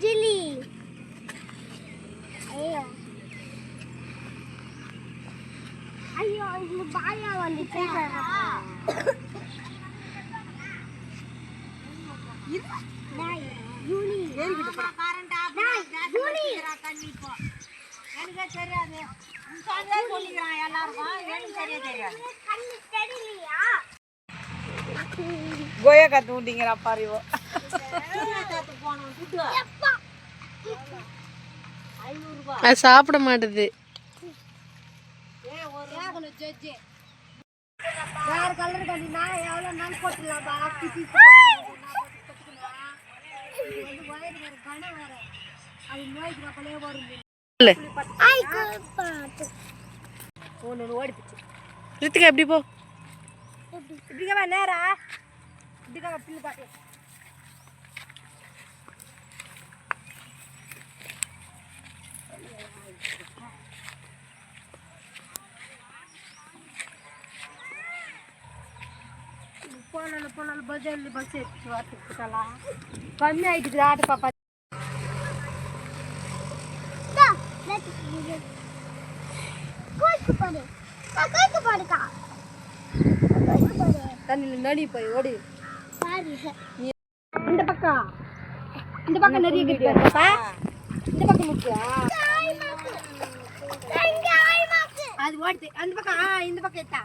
ஜிலி ஐயோ ஐயோ இந்த பாயா வந்துச்சு டேய் யூனி ஏறிக்கிட்டு போடா கரண்ட் ஆஃப் யூனி தண்ணி போ எனக்கு தெரியாது இன்சான்ல சொல்லிறான் எல்லாரும் எனக்கு தெரியாது கண்ணு தெரியலையா கோயா கத்து ஊட்டிங்கறா பாரிவோ கத்து போறோம் சுத்து எப்பா 500 ரூபாய் அது சாப்பிட மாட்டேது ஒரு யாகன ஜெஜ்ஜே வேற கலர் கண்டினா எவ்வளவு நாள் போட்டுலாம் பாக்கி பீஸ் போட்டுக்கலாம் இது வயர் வேற கண வேற அது நோய்க்கு பக்கலே வரும் ஐ பாத்து ஓனு ஓடி பிச்சு ரித்திகா எப்படி போ இப்படிங்க வா நேரா இப்படிங்க வா பிள்ளை பாத்து போனால பஜார்ல பஸ் ஏத்தி வரதுக்குலாம் கம்மி ஆயிடுது ஆட்டு பாப்பா டா கோயிக்கு பாரு கா தண்ணில நடி போய் ஓடி பாரு இந்த பக்கம் நிறைய கிட்ட பாப்பா இந்த பக்கம் முக்கியா அது ஓடுது அந்த பக்கம் இந்த பக்கம் ஏத்தா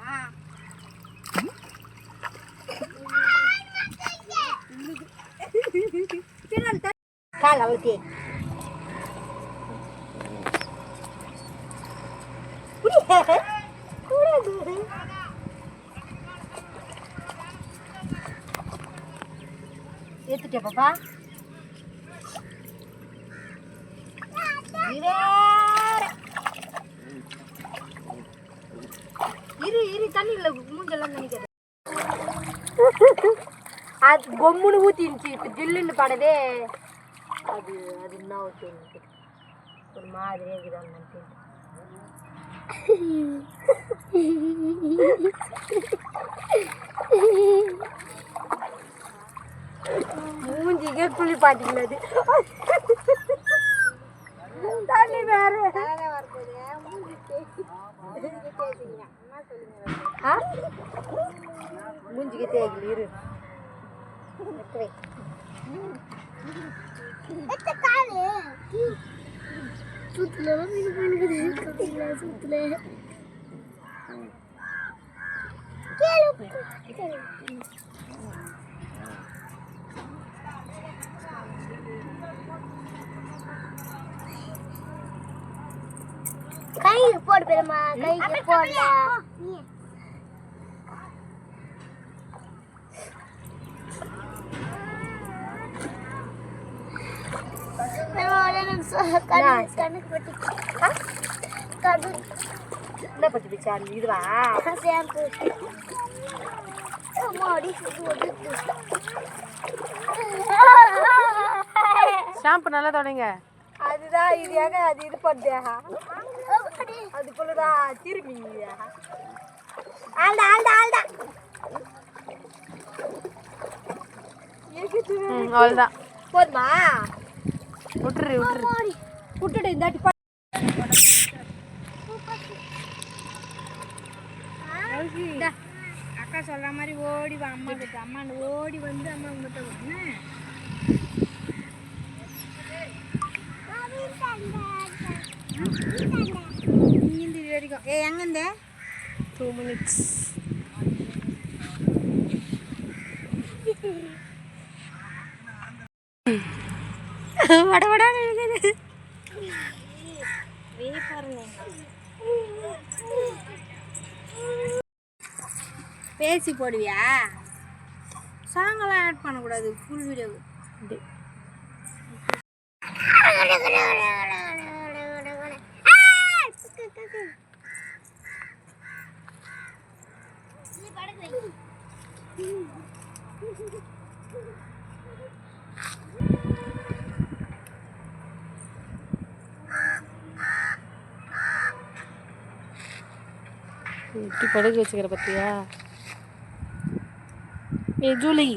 கால் அவுத்தி ஏத்துட்டே பாப்பா இரு தண்ணில மூஞ்செல்லாம் நினைக்காது அது பொம்முன்னு ஊத்திருச்சு இப்போ ஜில்லுன்னு படவே அது என்ன ஊற்றி ஒரு மாதிரி இருக்குதான் மூஞ்சிக்கே குளி பாட்டிங்களது தண்ணி வேற மூஞ்சிக்கு தேய்க்கல இரு கைக்கு போடு பெருமா கைக்கு போடல கண்ணுக்கு பட்டி என்ன பட்டி பிச்சா இதுவா ஷாம்பு ஷாம்பு நல்லா தொடங்க அதுதான் இது ஏங்க அது இது பண்ணியா அதுக்குள்ளதான் திரும்பி ஆல்டா அவ்வளோதான் போதுமா விட்டுடு இந்தாட்டி அக்கா சொல்ற மாதிரி ஓடி வா அம்மா கிட்ட அம்மா ஓடி வந்து அம்மா உங்ககிட்ட இங்கிருந்து இது வரைக்கும் எங்கேருந்து 2 minutes வட பேசி போடுவியா சாங்கெல்லாம் ஆட் பண்ணக்கூடாது ஃபுல் வீடியோ இப்படி படுக்க வச்சுக்கிற பத்தியா ஏ ஜூலி